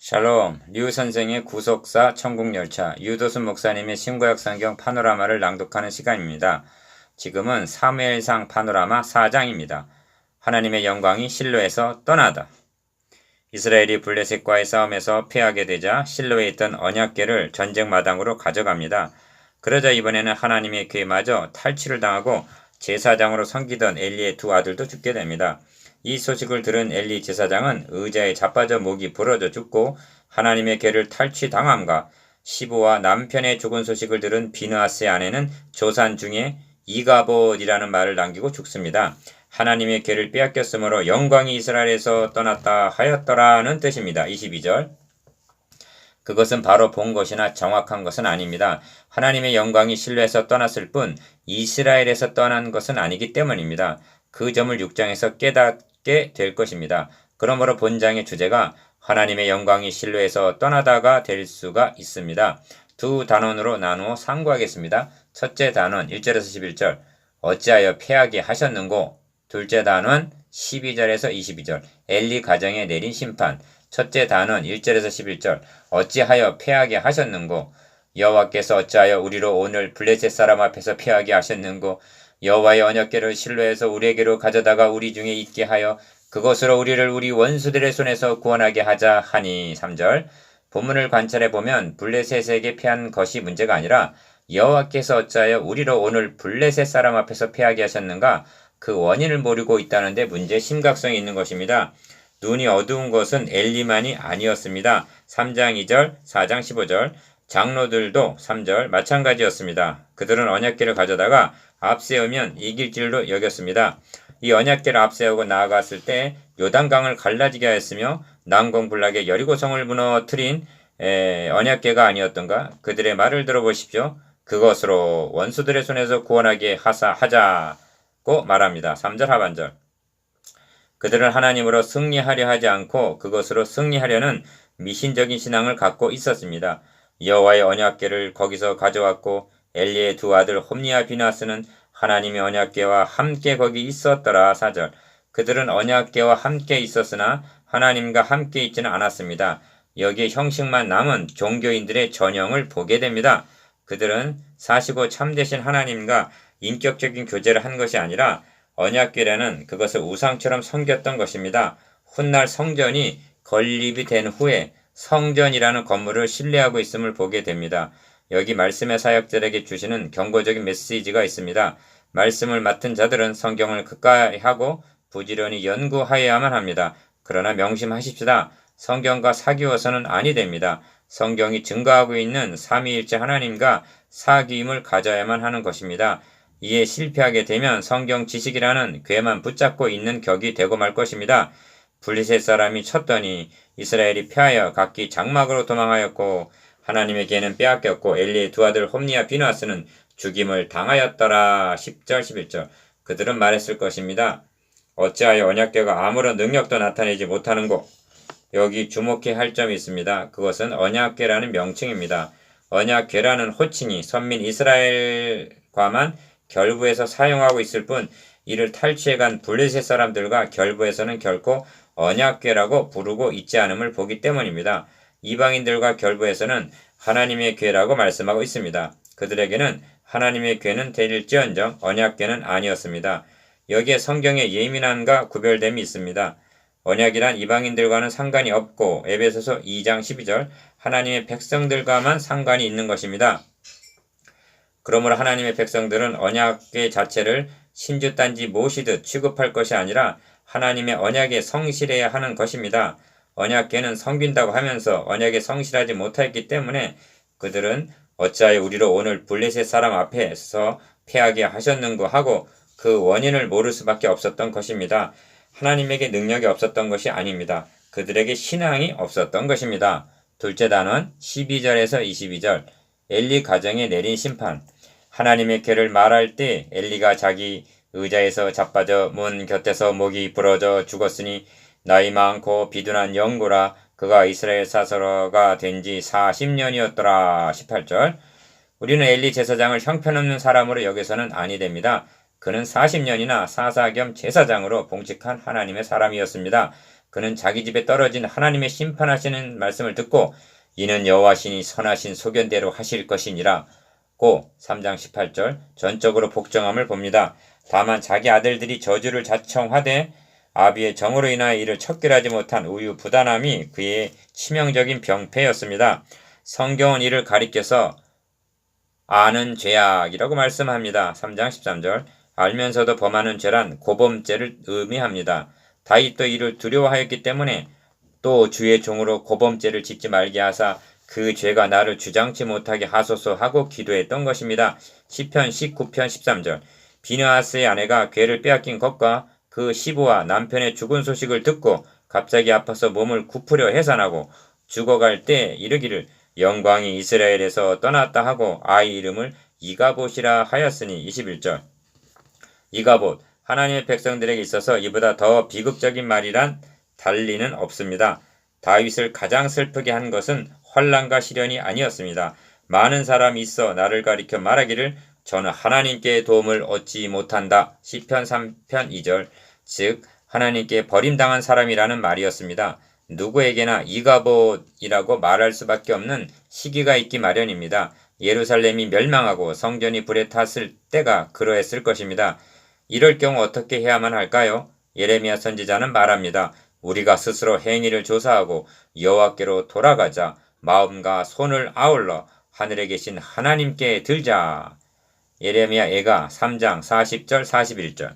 샬롬, 류 선생의 구속사 천국열차, 유도순 목사님의 신구약 성경 파노라마를 낭독하는 시간입니다. 지금은 사무엘상 파노라마 4장입니다. 하나님의 영광이 실로에서 떠나다. 이스라엘이 블레셋과의 싸움에서 패하게 되자 실로에 있던 언약궤를 전쟁 마당으로 가져갑니다. 그러자 이번에는 하나님의 궤마저 탈취를 당하고 제사장으로 섬기던 엘리의 두 아들도 죽게 됩니다. 이 소식을 들은 엘리 제사장은 의자에 자빠져 목이 부러져 죽고 하나님의 궤를 탈취당함과 시부와 남편의 죽은 소식을 들은 비느하스의 아내는 조산 중에 이가봇이라는 말을 남기고 죽습니다. 하나님의 궤를 빼앗겼으므로 영광이 이스라엘에서 떠났다 하였더라는 뜻입니다. 22절. 그것은 바로 본 것이나 정확한 것은 아닙니다. 하나님의 영광이 실로에서 떠났을 뿐 이스라엘에서 떠난 것은 아니기 때문입니다. 그 점을 6장에서 깨닫게 될 것입니다. 그러므로 본장의 주제가 하나님의 영광이 실로에서 떠나다가 될 수가 있습니다. 두 단원으로 나누어 상고하겠습니다. 첫째 단원 1절에서 11절 어찌하여 패하게 하셨는고. 둘째 단원 12절에서 22절 엘리 가정에 내린 심판. 첫째 단원 1절에서 11절 어찌하여 패하게 하셨는고. 여호와께서 어찌하여 우리로 오늘 블레셋 사람 앞에서 패하게 하셨는고. 여호와의 언약궤를 실로에서 우리에게로 가져다가 우리 중에 있게 하여 그것으로 우리를 우리 원수들의 손에서 구원하게 하자 하니. 3절 본문을 관찰해 보면 블레셋에게 패한 것이 문제가 아니라 여호와께서 어찌하여 우리로 오늘 블레셋 사람 앞에서 패하게 하셨는가, 그 원인을 모르고 있다는 데 문제의 심각성이 있는 것입니다. 눈이 어두운 것은 엘리만이 아니었습니다. 3장 2절, 4장 15절 장로들도 3절 마찬가지였습니다. 그들은 언약궤를 가져다가 앞세우면 이길 줄로 여겼습니다. 이 언약궤를 앞세우고 나아갔을 때 요단강을 갈라지게 하였으며 난공불락의 여리고성을 무너뜨린 언약궤가 아니었던가. 그들의 말을 들어보십시오. 그것으로 원수들의 손에서 구원하게 하자고 말합니다. 3절 하반절 그들은 하나님으로 승리하려 하지 않고 그것으로 승리하려는 미신적인 신앙을 갖고 있었습니다. 여호와의 언약궤를 거기서 가져왔고 엘리의 두 아들 홈니와 비나스는 하나님의 언약궤와 함께 거기 있었더라. 4절 그들은 언약궤와 함께 있었으나 하나님과 함께 있지는 않았습니다. 여기에 형식만 남은 종교인들의 전형을 보게 됩니다. 그들은 사시고 참되신 하나님과 인격적인 교제를 한 것이 아니라 언약궤라는 그것을 우상처럼 섬겼던 것입니다. 훗날 성전이 건립이 된 후에 성전이라는 건물을 신뢰하고 있음을 보게 됩니다. 여기 말씀의 사역자들에게 주시는 경고적인 메시지가 있습니다. 말씀을 맡은 자들은 성경을 끝까지 하고 부지런히 연구하여야만 합니다. 그러나 명심하십시다. 성경과 사귀어서는 아니 됩니다. 성경이 증거하고 있는 삼위일체 하나님과 사귐을 가져야만 하는 것입니다. 이에 실패하게 되면 성경 지식이라는 궤만 붙잡고 있는 격이 되고 말 것입니다. 블레셋 사람이 쳤더니 이스라엘이 패하여 각기 장막으로 도망하였고 하나님의 궤는 빼앗겼고 엘리의 두 아들 홈니와 비느하스는 죽임을 당하였더라. 10절 11절 그들은 말했을 것입니다. 어찌하여 언약궤가 아무런 능력도 나타내지 못하는고. 여기 주목해야 할 점이 있습니다. 그것은 언약궤라는 명칭입니다. 언약궤라는 호칭이 선민 이스라엘과만 결부해서 사용하고 있을 뿐 이를 탈취해간 블레셋 사람들과 결부해서는 결코 언약궤라고 부르고 있지 않음을 보기 때문입니다. 이방인들과 결부해서는 하나님의 궤라고 말씀하고 있습니다. 그들에게는 하나님의 궤는 될지언정 언약궤는 아니었습니다. 여기에 성경의 예민함과 구별됨이 있습니다. 언약이란 이방인들과는 상관이 없고 에베소서 2장 12절 하나님의 백성들과만 상관이 있는 것입니다. 그러므로 하나님의 백성들은 언약궤 자체를 신주단지 모시듯 취급할 것이 아니라 하나님의 언약에 성실해야 하는 것입니다. 언약궤는 섬긴다고 하면서 언약에 성실하지 못했기 때문에 그들은 어찌하여 우리로 오늘 블레셋 사람 앞에서 패하게 하셨는고 하고 그 원인을 모를 수밖에 없었던 것입니다. 하나님에게 능력이 없었던 것이 아닙니다. 그들에게 신앙이 없었던 것입니다. 둘째 단원 12절에서 22절 엘리 가정에 내린 심판. 하나님의 궤를 말할 때 엘리가 자기 의자에서 자빠져 문 곁에서 목이 부러져 죽었으니 나이 많고 비둔한 영구라. 그가 이스라엘 사서가 된 지 40년이었더라. 18절 우리는 엘리 제사장을 형편없는 사람으로 여기서는 아니 됩니다. 그는 40년이나 사사 겸 제사장으로 봉직한 하나님의 사람이었습니다. 그는 자기 집에 떨어진 하나님의 심판하시는 말씀을 듣고 이는 여호와시니 선하신 소견대로 하실 것이니라 고 3장 18절 전적으로 복종함을 봅니다. 다만 자기 아들들이 저주를 자청하되 아비의 정으로 인하여 이를 척결하지 못한 우유부단함이 그의 치명적인 병폐였습니다. 성경은 이를 가리켜서 아는 죄악이라고 말씀합니다. 3장 13절 알면서도 범하는 죄란 고범죄를 의미합니다. 다윗도 이를 두려워하였기 때문에 또 주의 종으로 고범죄를 짓지 말게 하사 그 죄가 나를 주장치 못하게 하소서 하고 기도했던 것입니다. 시편 19편 13절 비느하스의 아내가 괴를 빼앗긴 것과 그 시부와 남편의 죽은 소식을 듣고 갑자기 아파서 몸을 굽으려 해산하고 죽어갈 때 이르기를 영광이 이스라엘에서 떠났다 하고 아이 이름을 이가봇이라 하였으니 21절 이가봇 하나님의 백성들에게 있어서 이보다 더 비극적인 말이란 달리는 없습니다. 다윗을 가장 슬프게 한 것은 환난과 시련이 아니었습니다. 많은 사람이 있어 나를 가리켜 말하기를 저는 하나님께 도움을 얻지 못한다. 시편 3편 2절 즉 하나님께 버림당한 사람이라는 말이었습니다. 누구에게나 이가봇이라고 말할 수밖에 없는 시기가 있기 마련입니다. 예루살렘이 멸망하고 성전이 불에 탔을 때가 그러했을 것입니다. 이럴 경우 어떻게 해야만 할까요? 예레미야 선지자는 말합니다. 우리가 스스로 행위를 조사하고 여호와께로 돌아가자. 마음과 손을 아울러 하늘에 계신 하나님께 들자. 예레미야 애가 3장 40절 41절